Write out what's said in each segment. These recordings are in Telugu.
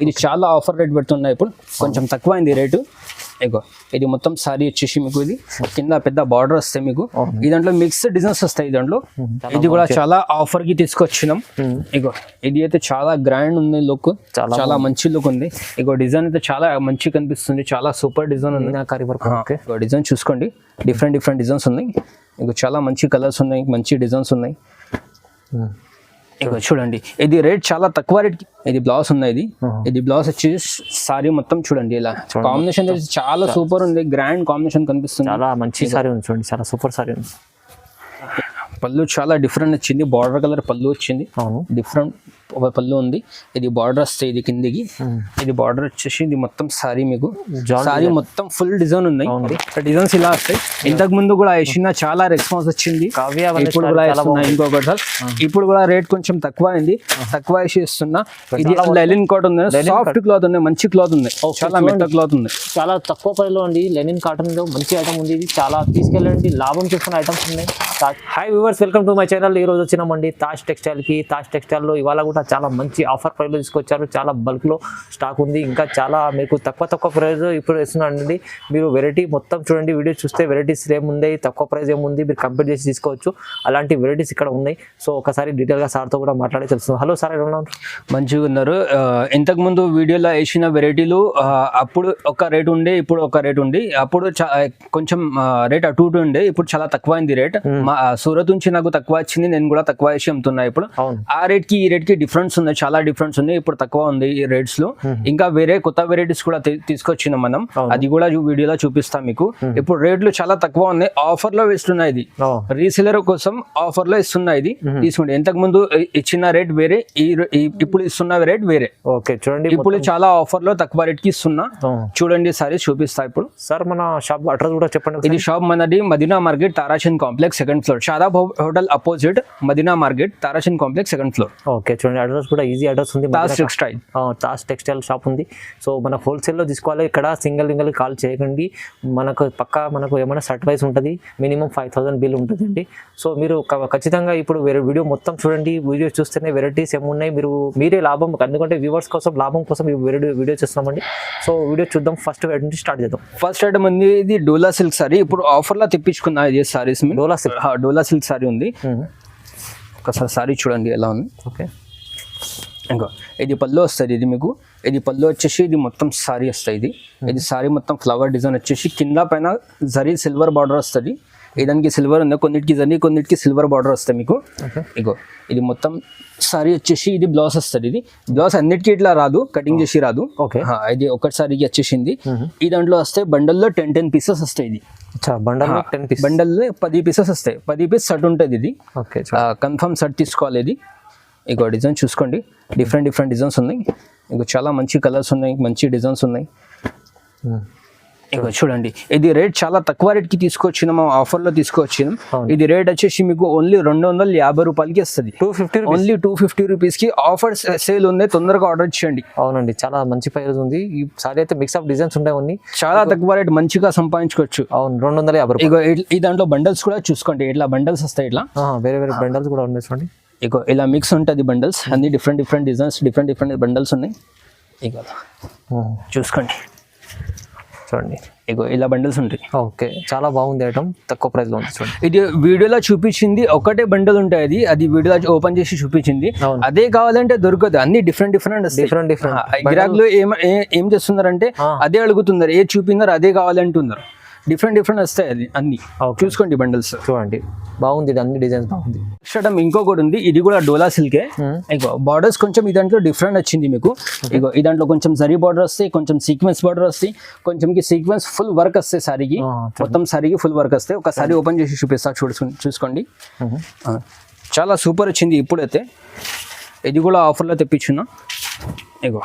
ఇది చాలా ఆఫర్ రేట్ పెడుతున్నాయి ఇప్పుడు, కొంచెం తక్కువైంది రేటు. ఇగో ఇది మొత్తం సారీ వచ్చేసి మీకు ఇది కింద పెద్ద బార్డర్ వస్తాయి మీకు. ఈ దాంట్లో మిక్స్డ్ డిజైన్స్ వస్తాయి దాంట్లో. ఇది కూడా చాలా ఆఫర్ కి తీసుకొచ్చినాం. ఇగో ఇది అయితే చాలా గ్రాండ్ ఉంది లుక్, చాలా మంచి లుక్ ఉంది. ఇగో డిజైన్ అయితే చాలా మంచి కనిపిస్తుంది, చాలా సూపర్ డిజైన్ ఉంది. ఇగో డిజైన్ చూసుకోండి, డిఫరెంట్ డిజైన్స్ ఉన్నాయి. ఇగో చాలా మంచి కలర్స్ ఉన్నాయి, మంచి డిజైన్స్ ఉన్నాయి. ఇగో చూడండి, ఇది రేట్ చాలా తక్కువ రేట్. ఇది బ్లౌజ్ ఉంది, ఇది బ్లౌజ్ వచ్చి సారీ మొత్తం చూడండి ఇలా కాంబినేషన్ చాలా సూపర్ ఉంది, గ్రాండ్ కాంబినేషన్ కనిపిస్తుంది. చాలా మంచి సారీ ఉంది చూడండి, చాలా సూపర్ సారీ ఉంది. పళ్ళు చాలా డిఫరెంట్ వచ్చింది, బార్డర్ కలర్ పళ్ళు వచ్చింది, డిఫరెంట్ పళ్ళు ఉంది. ఇది బార్డర్ వస్తాయి ఇది కిందికి. ఇది బార్డర్ వచ్చేసి ఇది మొత్తం సారీ మీకు సారీ మొత్తం ఫుల్ డిజైన్ ఉన్నాయి. డిజైన్స్ ఇలా వస్తాయి. ఇంతకు ముందు కూడా వేసిన చాలా రెస్పాన్స్ వచ్చింది, ఇప్పుడు కూడా వేస్తున్నా ఇంకొకటి సార్. ఇప్పుడు కూడా రేట్ కొంచెం తక్కువ అయింది, తక్కువ వేసి ఇస్తున్నా. ఇది లెనిన్ కాటన్ ఉంది, సాఫ్ట్ క్లాత్ ఉంది, మంచి క్లాత్ ఉంది, చాలా మెత్త క్లాత్ ఉంది. చాలా తక్కువ ప్రైస్లో అండి, లెనిన్ కాటన్ లో మంచి ఐటమ్ ఉంది. ఇది చాలా తీసుకెళ్ళండి, లాభం చేసుకున్న ఐటమ్స్ ఉన్నాయి. Hi viewers, welcome to my channel. ఈ రోజు వచ్చినామండి తాజ్ టెక్స్టైల్ కి. తాజ్ టెక్స్టైల్ లో ఇవాళ కూడా చాలా మంచి ఆఫర్ ప్రైస్ లో తీసుకొచ్చారు. చాలా బల్క్ లో స్టాక్ ఉంది, ఇంకా చాలా మీకు తక్కువ ప్రైస్ ఇప్పుడు ఇస్తున్నానండి. మీరు వెరైటీ మొత్తం చూడండి, వీడియో చూస్తే వెరైటీస్ ఏముంది, తక్కువ ప్రైస్ ఏముంది మీరు కంపేర్ చేసి తీసుకోవచ్చు. అలాంటి వెరైటీస్ ఇక్కడ ఉన్నాయి. సో ఒకసారి డీటెయిల్ గా సార్ తో కూడా మాట్లాడి తెలుస్తుంది. హలో సార్, ఎలా ఉన్నారు? మంచిగా ఉన్నారు. ఇంతకు ముందు వీడియోలో వేసిన వెరైటీలు అప్పుడు ఒక రేట్ ఉండే, ఇప్పుడు ఒక రేట్ ఉంది. అప్పుడు కొంచెం రేట్ అటు ఇటు ఉండే, ఇప్పుడు చాలా తక్కువ అయింది రేట్. సూరత్ నుంచి నాకు తక్కువ వచ్చింది, నేను కూడా తక్కువ వేసి అమ్ముతున్నా. ఇప్పుడు ఆ రేట్ కి ఈ రేట్ కి డిఫరెన్స్ ఉంది, చాలా డిఫరెన్స్ ఉంది. ఇప్పుడు తక్కువ ఉంది ఈ రేట్స్ లో. ఇంకా వేరే కొత్త వెరైటీస్ కూడా తీసుకొచ్చినాం మనం, అది కూడా వీడియోలో చూపిస్తాం మీకు. ఇప్పుడు రేట్లు చాలా తక్కువ ఉన్నాయి, ఆఫర్ లో ఇస్తున్నాయి. ఇది రీసేలర్ కోసం ఆఫర్ లో ఇస్తున్నాయి. ఇది తీసుకోండి. ఇంతకు ముందు ఇచ్చిన రేట్ వేరే, ఇప్పుడు ఇస్తున్న రేట్ వేరే. ఓకే చూడండి, ఇప్పుడు చాలా ఆఫర్ లో తక్కువ రేట్ కి ఇస్తున్నా. చూడండి సారీ చూపిస్తా ఇప్పుడు. సార్ మన షాప్ అడ్రస్ కూడా చెప్పండి. ఇది షాప్ మనది Madina market, Tarachand complex, second floor. Shadab hotel opposite, Madina market, Tarachand complex, second floor. Okay చూడండి, అడ్రస్ కూడా ఈజీ అడ్రస్ ఉంది. Taj textile, Taj textile shop ఉంది. సో మన హోల్సేల్ లో తీసుకోవాలి. ఇక్కడ సింగిల్ కాల్ చేయకండి. మనకు ఏమైనా సర్టిఫైస్ ఉంటుంది, మినిమం 5000 బిల్ ఉంటుందండి. సో మీరు ఖచ్చితంగా ఇప్పుడు వీడియో మొత్తం చూడండి. వీడియో చూస్తేనే వెరైటీస్ ఏమున్నాయి మీరే లాభం, ఎందుకంటే వ్యూవర్స్ కోసం లాభం కోసం వీడియో చేస్తున్నామండి. సో వీడియో చూద్దాం, ఫస్ట్ ఐటమ్ నుంచి స్టార్ట్ చేద్దాం. ఫస్ట్ ఐటమ్ ఉంది, ఇది డోలా సిల్క్ సారీ. ఇప్పుడు ఆఫర్ లో తెప్పించుకున్నా ఇది సారీస్. డోలా సిల్క్ సారీ ఉంది. ఒకసారి సారీ చూడండి ఎలా ఉంది. ఓకే, ఇంకా ఇది పళ్ళు వస్తుంది. ఇది మీకు ఇది పళ్ళు వచ్చేసి ఇది మొత్తం సారీ వస్తుంది. ఇది సారీ మొత్తం ఫ్లవర్ డిజైన్ వచ్చేసి కింద పైన జరీ సిల్వర్ బార్డర్ వస్తుంది. దానికి సిల్వర్ ఉంది, కొన్నిటికి జరీ, కొన్నిటికి సిల్వర్ బార్డర్ వస్తుంది మీకు. ఇగో ఇది మొత్తం సారీ వచ్చేసి ఇది బ్లౌజ్ వస్తుంది. ఇది బ్లౌజ్ అన్నిటికీ ఇట్లా రాదు, కటింగ్ చేసి రాదు. ఇది ఒకటి సారీకి వచ్చేసింది. ఈ దాంట్లో వస్తే బండల్లో 10 పీసెస్ వస్తాయి. ఇది బండల్ 10 పీసెస్ వస్తాయి. 10 పీస్ సెట్ ఉంటుంది. ఇది కన్ఫర్మ్ సెట్ తీసుకోవాలి. ఇది ఇగో డిజైన్ చూసుకోండి, డిఫరెంట్ డిజైన్స్ ఉన్నాయి. ఇగో చాలా మంచి కలర్స్ ఉన్నాయి, మంచి డిజైన్స్ ఉన్నాయి. ఇగో చూడండి, ఇది రేట్ చాలా తక్కువ రేట్ కి తీసుకొచ్చినాం, ఆఫర్ లో తీసుకొచ్చినాం. ఇది రేట్ వచ్చేసి మీకు ఓన్లీ 250 రూపాయలకి వస్తుంది. 250, ఓన్లీ 250 రూపీస్ కి ఆఫర్ సేల్ ఉంది. తొందరగా ఆర్డర్ చేయండి. అవునండి, చాలా మంచి ప్రైస్ ఉంది. ఈ సారీ అయితే మిక్స్ ఆఫ్ డిజైన్స్ ఉంటాయి, చాలా తక్కువ రేట్, మంచిగా సంపాదించుకోవచ్చు. అవును, 250. ఇగో ఈ దాంట్లో బండల్స్ కూడా చూసుకోండి, ఇట్లా బండల్స్ వస్తాయి. ఇట్లా వేరే బండల్స్ కూడా ఉన్నాయి చూడండి. ఇగో ఇలా మిక్స్ ఉంటుంది బండల్స్ అన్ని, డిఫరెంట్ డిజైన్స్, డిఫరెంట్ బండల్స్ ఉన్నాయి. ఇగో చూసుకోండి, చూడండి ఇగో ఇలా బండిల్స్ ఉంటాయి. ఓకే, చాలా బాగుంది ఐటమ్, తక్కువ ప్రైస్ లో ఉంది చూడండి. ఇది వీడియోలో చూపించింది ఒకటే బండల్ ఉంటాయి. అది వీడియోలో ఓపెన్ చేసి చూపించింది. అదే కావాలంటే దొరకదు, అన్ని డిఫరెంట్ గిరాకులు ఏం చేస్తున్నారంటే అదే అడుగుతున్నారు, ఏ చూపిస్తున్నారు అదే కావాలంటున్నారు. డిఫరెంట్ వస్తాయి. అది అన్ని చూసుకోండి బండల్స్ చూడండి, బాగుంది. ఇది అన్ని డిజైన్స్ బాగుంది. నెక్స్ట్ ఇంకొకటి ఉంది, ఇది కూడా డోలా సిల్కే. ఇగో బార్డర్స్ కొంచెం ఈ దాంట్లో డిఫరెంట్ వచ్చింది మీకు. ఇగో ఈ దాంట్లో కొంచెం జరీ బార్డర్ వస్తాయి, కొంచెం సీక్వెన్స్ బార్డర్ వస్తాయి, కొంచెం సీక్వెన్స్ ఫుల్ వర్క్ వస్తాయి. సారీకి మొత్తం సారీకి ఫుల్ వర్క్ వస్తాయి. ఒకసారి ఓపెన్ చేసి చూపిస్తా, చూసుకోండి. చాలా సూపర్ వచ్చింది ఇప్పుడైతే. ఇది కూడా ఆఫర్ లో తెప్పించున్నా. ఇగో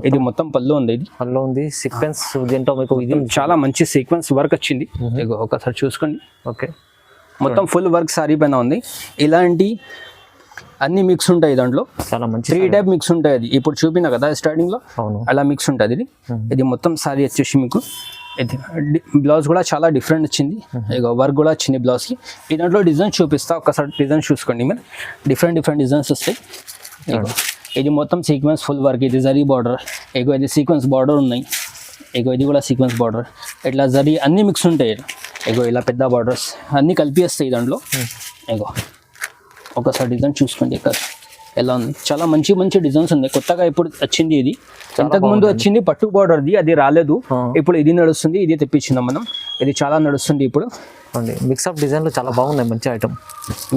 ఇది మొత్తం పళ్ళు ఉంది. ఇది పళ్ళు ఉంది, సీక్వెన్స్ దీంట్లో మీకు ఇది చాలా మంచి సీక్వెన్స్ వర్క్ వచ్చింది. ఇగో ఒకసారి చూసుకోండి. ఓకే, మొత్తం ఫుల్ వర్క్ సారీ పైన ఉంది. ఇలాంటి అన్ని మిక్స్ ఉంటాయి దాంట్లో, చాలా మంచి 3 టైప్ మిక్స్ ఉంటాయి. అది ఇప్పుడు చూపినా కదా స్టార్టింగ్ లో, అలా మిక్స్ ఉంటుంది. ఇది మొత్తం సారీ వచ్చేసి మీకు ఇది బ్లౌజ్ కూడా చాలా డిఫరెంట్ వచ్చింది. ఇక వర్క్ కూడా వచ్చింది బ్లౌజ్ కి. ఈ దాంట్లో డిజైన్ చూపిస్తా, ఒకసారి డిజైన్ చూసుకోండి మీరు. డిఫరెంట్ డిజైన్స్ వస్తాయి. ఇది మొత్తం సీక్వెన్స్ ఫుల్ వర్క్, ఇది జరీ బార్డర్, ఇగో ఇది సీక్వెన్స్ బార్డర్ ఉన్నాయి, ఇగో ఇది కూడా సీక్వెన్స్ బార్డర్, ఇట్లా జరీ అన్నీ మిక్స్ ఉంటాయి. ఇగో ఇలా పెద్ద బార్డర్స్ అన్నీ కలిపి వస్తాయి దాంట్లో. ఇగో ఒకసారి డిజైన్ చూసుకోండి ఇక్కడ ఎలా ఉంది, చాలా మంచి మంచి డిజైన్స్ ఉన్నాయి. కొత్తగా ఇప్పుడు వచ్చింది ఇది, ఇంతకు ముందు వచ్చింది పట్టు బార్డర్ది, అది రాలేదు. ఇప్పుడు ఇది నడుస్తుంది, ఇది తెప్పించినాం మనం, ఇది చాలా నడుస్తుంది ఇప్పుడు. అండి మిక్సప్ డిజైన్లు చాలా బాగున్నాయి, మంచి ఐటమ్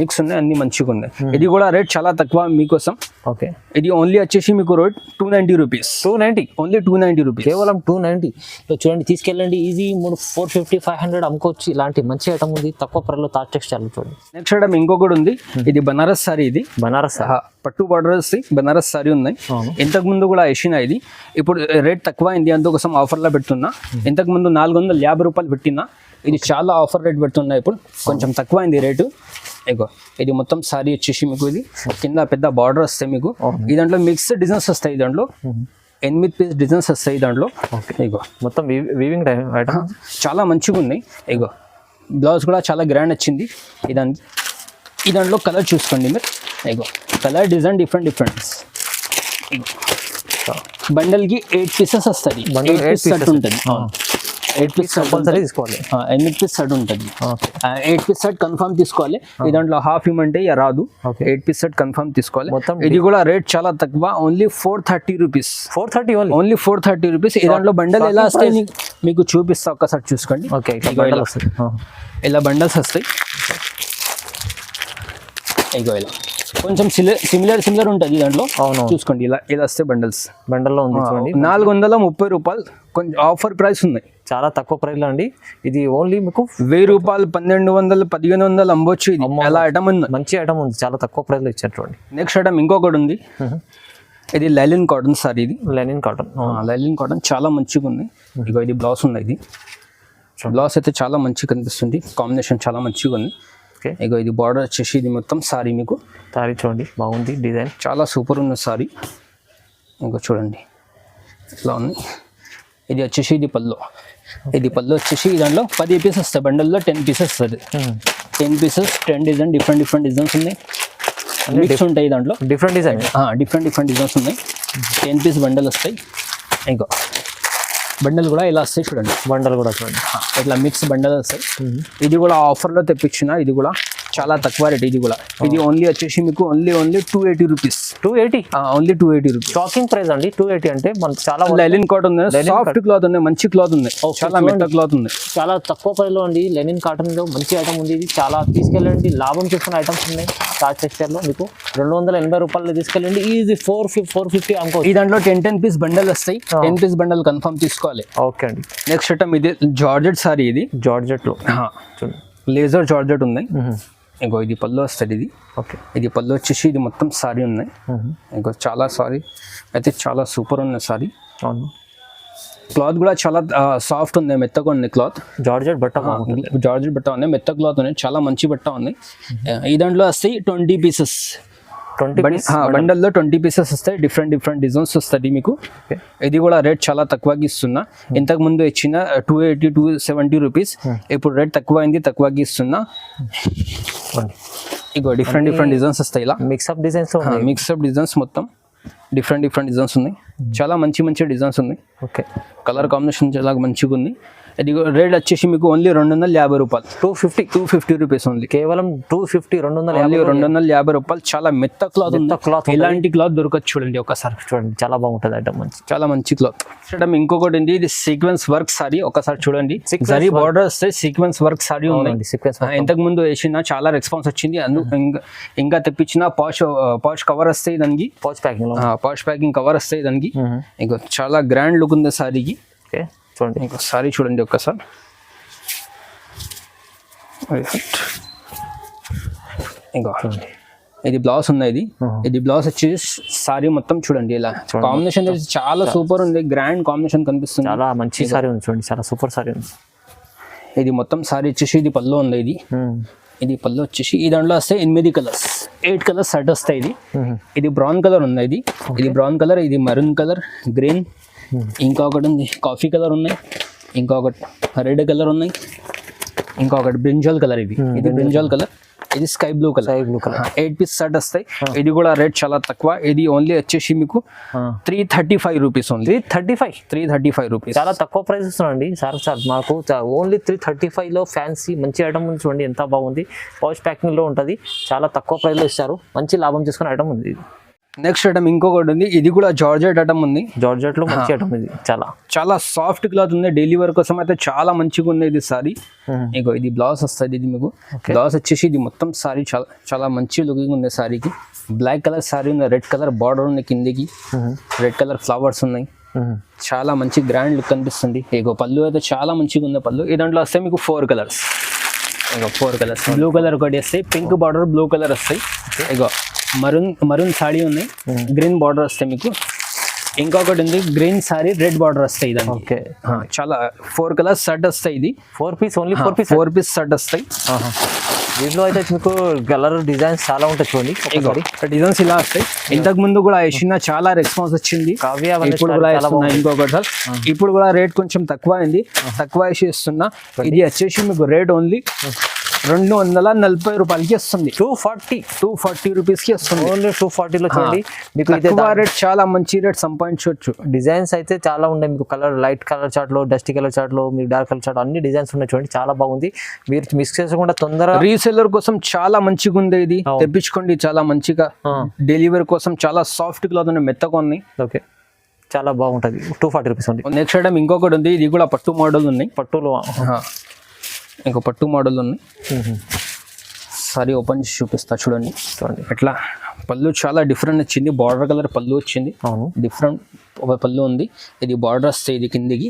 మిక్స్ ఉన్నాయి, అన్ని మంచిగా ఉన్నాయి. ఇది కూడా రేట్ చాలా తక్కువ మీకోసం. ఓకే, ఇది ఓన్లీ వచ్చేసి మీకు రేట్ 290 రూపీస్. 290 ఓన్లీ 290 రూపీస్, కేవలం 290. చూడండి తీసుకెళ్ళండి, ఈజీ 450 500 అమ్ముకోవచ్చు. ఇలాంటి మంచి ఐటమ్ ఉంది తక్కువ ప్రైస్లో తాజ్ టెక్స్టైల్. చూడండి నెక్స్ట్ ఐటమ్ ఇంకొకటి ఉంది, ఇది బనారస్ సారీ. ఇది బనారస్ పట్టు బార్డర్స్ బనారస్ సారీ ఉన్నాయి. ఇంతకు ముందు కూడా వేసిన ఇది, ఇప్పుడు రేట్ తక్కువ అయింది, అందుకోసం ఆఫర్లో పెడుతున్నా. ఇంతకు ముందు 450 రూపాయలు పెట్టినా, ఇది చాలా ఆఫర్ రేట్ పెడుతున్నా, ఇప్పుడు కొంచెం తక్కువ అయింది రేటు. ఇగో ఇది మొత్తం సారీ వచ్చేసి మీకు ఇది కింద పెద్ద బార్డర్ వస్తాయి మీకు. ఈ దాంట్లో మిక్స్ డిజైన్స్ వస్తాయి, దాంట్లో 8 పీస్ డిజైన్స్ వస్తాయి దాంట్లో. ఇగో మొత్తం వీవింగ్ ఐటమ్ చాలా మంచిగా ఉన్నాయి. ఇగో బ్లౌజ్ కూడా చాలా గ్రాండ్ వచ్చింది. ఈ దాంట్లో కలర్ చూసుకోండి మీరు. ఇగో కలర్ డిజైన్ డిఫరెంట్. ఇగో బండల్కి 8 పీసెస్ వస్తుంది, 8 పీస్ సెట్ ఉంటుంది. 8 పీస్ కంపల్సరీ తీసుకోవాలి, 8 పీస్ సెట్ ఉంటుంది. 8 పీస్ సెట్ కన్ఫర్మ్ తీసుకోవాలి. ఈ దాంట్లో హాఫ్ ఇవ్వమంటే రాదు, 8 పీస్ సెట్ కన్ఫర్మ్ తీసుకోవాలి. ఇది కూడా రేట్ చాలా తక్కువ, ఓన్లీ 430 రూపీస్. 430 only 430 rupees. ఈ దాంట్లో బండల్ ఎలా వస్తాయి మీకు చూపిస్తా, ఒక్కసారి చూసుకోండి. ఓకే, ఇలా బండల్స్ వస్తాయి. ఇగో ఇలా కొంచెం సిమిలర్ ఉంటుంది దాంట్లో. అవును, చూసుకోండి, ఇలా వస్తే బండల్లో ఉంది చూడండి. 430 రూపాయలు, కొంచెం ఆఫర్ ప్రైస్ ఉన్నాయి, చాలా తక్కువ ప్రైస్లో అండి. ఇది ఓన్లీ మీకు 1000 రూపాయలు, 1200, 1500 అమ్మొచ్చు. ఇది ఎలా ఐటమ్ ఉంది, మంచి ఐటమ్ ఉంది, చాలా తక్కువ ప్రైస్లో ఇచ్చారు చూడండి. నెక్స్ట్ ఐటమ్ ఇంకొకటి ఉంది, ఇది లైలిన్ కాటన్ సారీ. ఇది లెనిన్ కాటన్ చాలా మంచిగా ఉంది. ఇగో ఇది బ్లౌజ్ ఉంది, ఇది బ్లౌజ్ అయితే చాలా మంచిగా కనిపిస్తుంది, కాంబినేషన్ చాలా మంచిగా ఉంది. ఇగో ఇది బార్డర్ వచ్చేసి ఇది మొత్తం సారీ మీకు. సారీ చూడండి బాగుంది, డిజైన్ చాలా సూపర్ ఉన్న సారీ. ఇంకో చూడండి ఇట్లా ఉంది. ఇది వచ్చేసి ఇది పళ్ళు వచ్చేసి దాంట్లో 10 పీసెస్ వస్తాయి, బండల్లో 10 పీసెస్ వస్తుంది. 10 పీసెస్ 10 డిజైన్, డిఫరెంట్ డిజైన్స్ ఉన్నాయి, మిక్స్ ఉంటాయి దాంట్లో. డిఫరెంట్ డిజైన్స్ ఉన్నాయి. 10 పీస్ బండల్ వస్తాయి. ఇంకో బండల్ కూడా ఇలా వస్తాయి చూడండి, ఇట్లా మిక్స్ బండల్ వస్తాయి. ఇది కూడా ఆఫర్లో తెప్పించిన, ఇది కూడా చాలా తక్కువ రేట్. ఇది కూడా ఇది ఓన్లీ వచ్చేసి మీకు only 280 rupees. 280 only 280 rupees. Shocking price అండి. 280 అంటే మనకు చాలా లెనిన్ కాటన్ ఉంది, సాఫ్ట్ క్లాత్ ఉంది, మంచి క్లాత్ ఉంది, చాలా మెత్త క్లాత్ ఉంది. చాలా తక్కువ ప్రైస్లో అండి. లెనిన్ కాటన్ లో మంచి ఐటమ్ ఉంది. ఇది చాలా తీసుకెళ్ళండి, లాభం చేసుకున్న ఐటమ్స్ ఉన్నాయి తాజ్ టెక్స్టైల్లో. మీకు 280 రూపాయలు తీసుకెళ్ళండి, ఈజీ 450 అనుకో. ఈ దాంట్లో 10 పీస్ బండల్ వస్తాయి, 10 పీస్ బండల్ కన్ఫర్మ్ తీసుకోవాలి. ఓకే అండి. నెక్స్ట్ ఐటమ్ ఇది జార్జెట్ సారీ. ఇది జార్జెట్లో లేజర్ జార్జెట్ ఉన్నాయి. ఇంకో ఇది పళ్ళు వస్తుంది. ఇది ఓకే, ఇది పళ్ళు వచ్చేసి ఇది మొత్తం సారీ ఉన్నాయి. ఇంకో చాలా సారీ అయితే చాలా సూపర్ ఉన్నాయి సారీ. అవును, క్లాత్ కూడా చాలా సాఫ్ట్ ఉంది, మెత్తగా ఉంది క్లాత్. జార్జెట్ బట్ట ఉన్నాయి, మెత్త క్లాత్ ఉన్నాయి, చాలా మంచి బట్ట ఉన్నాయి. ఈ దాంట్లో వస్తాయి 20 పీసెస్. బండల్లో 20 పీసెస్ వస్తాయి, డిఫరెంట్ డిజైన్స్ వస్తుంది మీకు. ఇది కూడా రేట్ చాలా తక్కువకి ఇస్తున్నా. ఇంతకు ముందు ఇచ్చిన 280 270 రూపీస్, ఇప్పుడు రేట్ తక్కువ అయింది, తక్కువకి ఇస్తున్నా. ఇగో డిఫరెంట్ డిజైన్స్ వస్తాయి, ఇలా మిక్సప్ డిజైన్స్ మొత్తం డిఫరెంట్ డిజైన్స్ ఉన్నాయి, చాలా మంచి డిజైన్స్ ఉన్నాయి. ఓకే, కలర్ కాంబినేషన్ చాలా మంచిగా ఉంది. ఇది రేట్ వచ్చేసి మీకు ఓన్లీ 250 రూపాయలు. 250 రూపీస్ ఓన్లీ, కేవలం 250 రూపాయలు. చాలా మెత్త క్లాత్ ఉంది, ఇలాంటి క్లాత్ దొరకచ్చు చూడండి, ఒకసారి చూడండి, చాలా బాగుంటుంది ఐటమ్, చాలా మంచి క్లాత్. ఇంకొకటి ఉంది, ఇది సీక్వెన్స్ వర్క్ సారీ. ఒకసారి చూడండి, జరీ బార్డర్ వస్తే సీక్వెన్స్ వర్క్ సారీ ఉంది. ఇంతకు ముందు వేసిన చాలా రెస్పాన్స్ వచ్చింది, ఇంకా తెప్పించిన పాష్ కవర్ వస్తాయి దానికి, పాష్ ప్యాకింగ్ కవర్ వస్తాయి దానికి. ఇంకా చాలా గ్రాండ్ లుక్ ఉంది సారీకి. చూడండి ఇంకోసారి చూడండి ఒక్కసారి. ఇంకా ఇది బ్లౌజ్ ఉంది. ఇది బ్లౌజ్ వచ్చేసి సారీ మొత్తం చూడండి, ఇలా కాంబినేషన్ చాలా సూపర్ ఉంది, గ్రాండ్ కాంబినేషన్ కనిపిస్తుంది, చాలా మంచి సారీ ఉంది చూడండి, చాలా సూపర్ సారీ ఉంది. ఇది మొత్తం సారీ వచ్చేసి ఇది పళ్ళు ఉంది. ఇది పళ్ళు వచ్చేసి ఈ దాంట్లో వస్తాయి 8 కలర్స్ సెట్ వస్తాయి. ఇది బ్రౌన్ కలర్ ఉంది, ఇది బ్రౌన్ కలర్, ఇది మరూన్ కలర్, గ్రీన్, ఇంకొకటి ఉంది కాఫీ కలర్ ఉన్నాయి, ఇంకొకటి రెడ్ కలర్ ఉన్నాయి, ఇంకొకటి బ్రింజాల్ కలర్. ఇది బ్రింజాల్ కలర్. ఇది sky blue colour. Sky blue colour 8 piece set వస్తాయి. ఇది కూడా రేట్ చాలా తక్కువ. ఇది ఓన్లీ వచ్చేసి మీకు 335 రూపీస్. Only 335 rupees. చాలా తక్కువ ప్రైస్ ఇస్తున్నాండి సార్. మాకు ఓన్లీ 335 లో ఫ్యాన్సీ మంచి ఐటమ్ ఉంది చూడండి, ఎంత బాగుంది. పౌచ్ ప్యాకింగ్ లో ఉంటుంది, చాలా తక్కువ ప్రైస్ లో ఇస్తారు. మంచి లాభం చేసుకునే ఐటమ్ ఉంది. నెక్స్ట్ ఐటమ్ ఇంకొకటి ఉంది, ఇది కూడా జార్జెట్ ఐటమ్ ఉంది. జార్జెట్ లో మంచి ఐటమ్ ఇది, చాలా సాఫ్ట్ క్లాత్ ఉంది. డైలీ వేర్ కోసం అయితే చాలా మంచిగా ఉంది ఇది సారీ. ఇగో ఇది బ్లౌజ్ వస్తుంది. ఇది మీకు బ్లౌజ్ వచ్చేసి ఇది మొత్తం సారీ చాలా మంచి లుకింగ్ ఉంది. సారీకి బ్లాక్ కలర్ సారీ ఉంది, రెడ్ కలర్ బార్డర్ ఉంది, కిందికి రెడ్ కలర్ ఫ్లవర్స్ ఉన్నాయి. చాలా మంచి గ్రాండ్ లుక్ కనిపిస్తుంది. ఇగో పళ్ళు అయితే చాలా మంచిగా ఉంది పళ్ళు. ఈ దాంట్లో వస్తే మీకు 4 కలర్స్. ఇగో 4 కలర్స్. బ్లూ కలర్ ఒకటి వస్తాయి, పింక్ బార్డర్ బ్లూ కలర్ వస్తాయి. ఇగో మరూన్ సారీ ఉంది, గ్రీన్ బార్డర్ వస్తాయి మీకు. ఇంకొకటి ఉంది గ్రీన్ సారీ రెడ్ బార్డర్ వస్తాయి. ఇది ఓకే, చాలా 4 కలర్స్ సెట్ వస్తాయి. ఇది 4 పీస్, ఓన్లీ 4 పీస్ సెట్ వస్తాయి. దీంట్లో అయితే మీకు కలర్ డిజైన్స్ చాలా ఉంటాయి చూడండి. డిజైన్స్ ఇలా వస్తాయి. ఇంతకు ముందు కూడా వేసిన చాలా రెస్పాన్స్ వచ్చింది. ఇప్పుడు కూడా వేస్తున్నా ఇంకొకటి సార్. ఇప్పుడు కూడా రేట్ కొంచెం తక్కువ అయింది, తక్కువ వేసి ఇస్తున్నా. ఇది వచ్చేసి మీకు రేట్ ఓన్లీ 240 రూపాయలకి వస్తుంది. 240 రూపీస్కి వస్తుంది. ఓన్లీ 240 లో చూడండి మీకు రేట్, చాలా మంచి రేట్ సంపాదించవచ్చు. డిజైన్స్ అయితే చాలా ఉన్నాయి మీకు. కలర్ లైట్ కలర్ చార్ట్ లో, డస్టీ కలర్ చార్ట్ లో, మీకు డార్క్ కలర్ చార్ట్, అన్ని డిజైన్స్ ఉన్నాయి చూడండి. చాలా బాగుంది. మీరు మిక్స్ చేసుకుండా తొందరగా రీసెల్లర్ కోసం చాలా మంచిగా ఉంది. ఇది తెప్పించుకోండి, చాలా మంచిగా. డెలివరీ కోసం చాలా సాఫ్ట్ క్లాత్ ఉన్నాయి, మెత్తగా ఉన్నాయి. ఓకే, చాలా బాగుంటుంది. 240 రూపీస్ ఉంది. నెక్స్ట్ ఐటమ్ ఇంకొకటి ఉంది, ఇది కూడా పట్టు మోడల్ ఉన్నాయి. పట్టులో ఇంకో పట్టు మోడల్ ఉన్నాయి. సారీ ఓపెన్ చేసి చూపిస్తా చూడండి. ఎట్లా పళ్ళు చాలా డిఫరెంట్ వచ్చింది. బార్డర్ కలర్ పళ్ళు వచ్చింది, డిఫరెంట్ పళ్ళు ఉంది. ఇది బార్డర్ వస్తాయి ఇది కిందికి.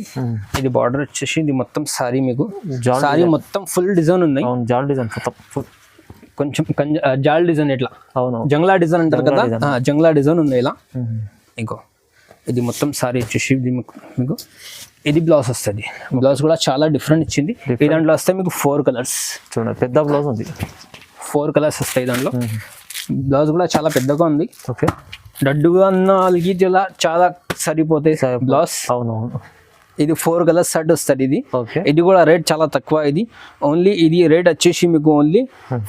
ఇది బార్డర్ వచ్చేసి ఇది మొత్తం సారీ మీకు సారీ మొత్తం ఫుల్ డిజైన్ ఉన్నాయి. జాల్ డిజైన్ కొంచెం జాల్ డిజైన్, ఇట్లా అవును జంగ్లా డిజైన్ అంటారు కదా, జంగ్లా డిజైన్ ఉంది ఇలా. ఇంకో ఇది మొత్తం సారీ వచ్చేసి ఇది మీకు ఇది బ్లౌజ్ వస్తుంది. బ్లౌజ్ కూడా చాలా డిఫరెంట్ ఇచ్చింది. ఈ దాంట్లో వస్తే మీకు 4 కలర్స్. చూడండి పెద్ద బ్లౌజ్ ఉంది, 4 కలర్స్ వస్తాయి దాంట్లో. బ్లౌజ్ కూడా చాలా పెద్దగా ఉంది. ఓకే, డడ్డుగా ఉన్న వాళ్ళకి చాలా సరిపోతాయి బ్లౌజ్. అవునవును. ఇది 4 కలర్స్ సెట్ వస్తుంది. ఇది ఓకే, ఇది కూడా రేట్ చాలా తక్కువ. ఇది ఓన్లీ ఇది రేట్ వచ్చేసి మీకు ఓన్లీ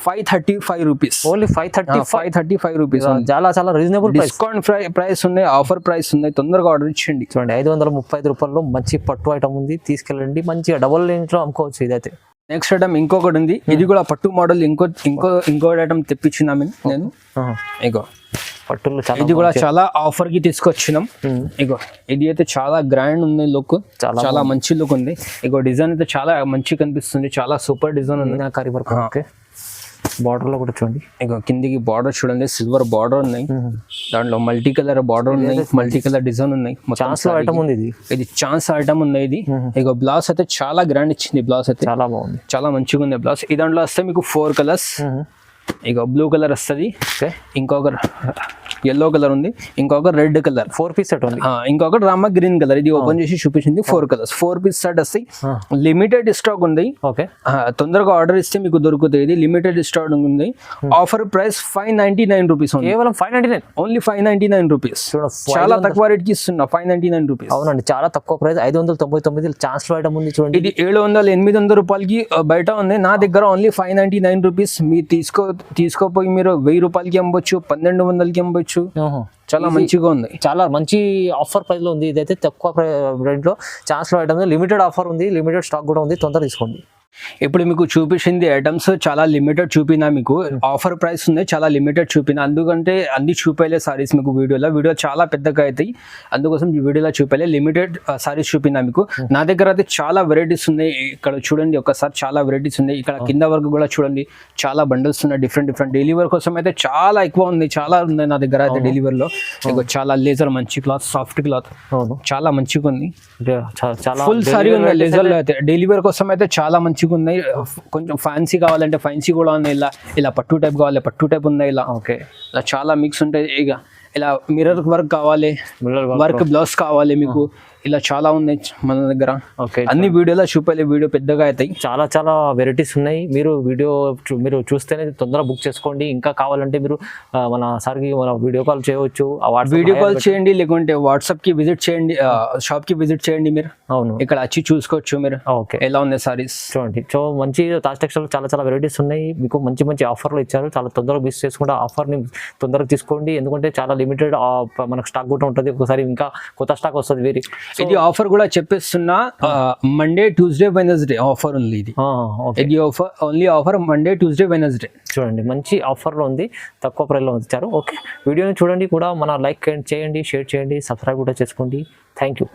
535 రూపీస్. Only 535 rupees. చాలా రీజనబుల్ డిస్కౌంట్ ప్రైస్ ఉన్నాయి, ఆఫర్ ప్రైస్ ఉన్నాయి. తొందరగా ఆర్డర్ ఇచ్చేయండి. చూడండి 535 రూపాయల్లో మంచి పట్టు ఐటమ్ ఉంది, తీసుకెళ్ళండి. మంచిగా డబుల్ ఇంట్లో అమ్ముకోవచ్చు. ఇదైతే నెక్స్ట్ ఐటమ్ ఇంకొకటి ఉంది. ఇది కూడా పట్టు మోడల్. ఇంకో ఐటమ్ తెప్పించినాము నేను. ఇగో పట్టులో ఇది కూడా చాలా ఆఫర్ కి తీసుకొచ్చినాం. ఇగో ఇది అయితే చాలా గ్రాండ్ ఉంది లుక్, చాలా మంచి లుక్ ఉంది. ఇగో డిజైన్ అయితే చాలా మంచి కనిపిస్తుంది, చాలా సూపర్ డిజైన్ ఉంది. మీనాకరీ వర్క్. ఓకే, బార్డర్ లో కూడా చూడండి. ఇగో కిందికి బార్డర్ చూడండి, సిల్వర్ బార్డర్ ఉన్నాయి. దాంట్లో మల్టీ కలర్ బార్డర్ ఉన్నాయి, మల్టీ కలర్ డిజైన్ ఉన్నాయి. ఛాన్స్ ఐటమ్ ఉంది. ఇది ఛాన్స్ ఐటమ్ ఉంది. ఇది ఇగో బ్లౌజ్ అయితే చాలా గ్రాండ్ ఇచ్చింది. బ్లౌజ్ అయితే చాలా బాగుంది, చాలా మంచిగా ఉంది బ్లౌజ్. ఈ దాంట్లో వస్తే మీకు 4 కలర్స్. ఇక బ్లూ కలర్ వస్తుంది, ఇంకొక ఎల్లో కలర్ ఉంది, ఇంకొక రెడ్ కలర్. 4 పీస్ సెట్ ఉంది. ఇంకొకటి రామ గ్రీన్ కలర్. ఇది ఓపెన్ చేసి చూపించింది. 4 కలర్స్, 4 పీస్ సెట్ వస్తాయి. లిమిటెడ్ స్టాక్ ఉంది. ఓకే, తొందరగా ఆర్డర్ ఇస్తే మీకు దొరుకుతుంది. ఇది లిమిటెడ్ స్టాక్ ఉంది. Offer price 599 rupees. కేవలం 599, ఓన్లీ 599 రూపీస్. చాలా తక్కువ రేట్ కి ఇస్తున్నా, 599 రూపీస్. అవునండి, చాలా తక్కువ ప్రైస్. 599 ఛాన్స్ లో ఐటమ్ ఉంది చూడండి. ఇది 700-800 రూపాయలకి బయట ఉంది. నా దగ్గర ఓన్లీ 599 రూపీస్. మీరు తీసుకోపోయి మీరు 1000 రూపాయలకి అమ్మవచ్చు, 1200కి అమ్మవచ్చు. చాలా మంచిగా ఉంది, చాలా మంచి ఆఫర్ ప్రైస్ లో ఉంది. ఇదైతే తక్కువ రేట్ లో ఛాన్స్ లో ఐటమ్, లిమిటెడ్ ఆఫర్ ఉంది, లిమిటెడ్ స్టాక్ కూడా ఉంది. తొందరగా తీసుకోండి. ఇప్పుడు మీకు చూపించింది ఐటమ్స్ చాలా లిమిటెడ్ చూపినా, మీకు ఆఫర్ ప్రైస్ ఉంది, చాలా లిమిటెడ్ చూపినా. అందుకంటే అన్ని చూపేలే సారీస్ మీకు వీడియో చాలా పెద్దగా అవుతాయి. అందుకోసం ఈ వీడియోలో చూపేలే, లిమిటెడ్ సారీస్ చూపినా మీకు. నా దగ్గర అయితే చాలా వెరైటీస్ ఉన్నాయి. ఇక్కడ చూడండి ఒకసారి, చాలా వెరైటీస్ ఉన్నాయి. ఇక్కడ కింద వరకు కూడా చూడండి, చాలా బండిల్స్ ఉన్నాయి, డిఫరెంట్ డెలివరీ కోసం అయితే చాలా ఎక్కువ ఉంది, చాలా ఉన్నాయి నా దగ్గర అయితే డెలివరీలో. ఇక చాలా లేజర్ మంచి క్లాత్, సాఫ్ట్ క్లాత్, చాలా మంచిగా ఉంది. ఫుల్ సారీ ఉంది లేజర్ లో అయితే. డెలివరీ కోసం అయితే చాలా మంచిగా ఉన్నాయి. కొంచెం ఫ్యాన్సీ కావాలంటే ఫ్యాన్సీ కూడా ఉన్నాయి. ఇలా పట్టు టైప్ కావాలి, పట్టు టైప్ ఉన్నాయి. ఇలా ఓకే, ఇలా చాలా మిక్స్ ఉంటాయి. ఇక ఇలా మిర్రర్ వర్క్ కావాలి, వర్క్ బ్లౌజ్ కావాలి మీకు, ఇలా చాలా ఉన్నాయి మన దగ్గర. ఓకే, అన్ని వీడియోలో చూపలే, వీడియో పెద్దగా అవుతాయి. చాలా వెరైటీస్ ఉన్నాయి. మీరు వీడియో మీరు చూస్తేనే తొందరగా బుక్ చేసుకోండి. ఇంకా కావాలంటే మీరు మన సార్కి మన వీడియో కాల్ చేయవచ్చు. వీడియో కాల్ చేయండి, లేకుంటే వాట్సాప్ కి విజిట్ చేయండి, షాప్ కి విజిట్ చేయండి. మీరు అవును ఇక్కడ వచ్చి చూసుకోవచ్చు మీరు ఓకే ఎలా ఉన్నాయి సారీస్. చూడండి, సో మంచి తాజ్ టెక్స్టైల్ చాలా వెరైటీస్ ఉన్నాయి. మీకు మంచి ఆఫర్లు ఇచ్చారు. చాలా తొందరగా మిస్ చేసుకుంటే ఆఫర్ని తొందరగా తీసుకోండి. ఎందుకంటే చాలా లిమిటెడ్ మనకు స్టాక్ కూడా ఉంటుంది. ఒకసారి ఇంకా కొత్త స్టాక్ వస్తుంది వేరే. ఇది ఆఫర్ కూడా చెప్పేస్తున్నా, మండే ట్యూస్డే వెనస్డే ఆఫర్ ఉంది. ఇది offer only offer Monday Tuesday Wednesday. చూడండి, మంచి ఆఫర్లో ఉంది, తక్కువ ప్రైస్లో ఇచ్చారు. ఓకే, వీడియోని చూడండి కూడా, మన లైక్ చేయండి, షేర్ చేయండి, సబ్స్క్రైబ్ కూడా చేసుకోండి. Thank you.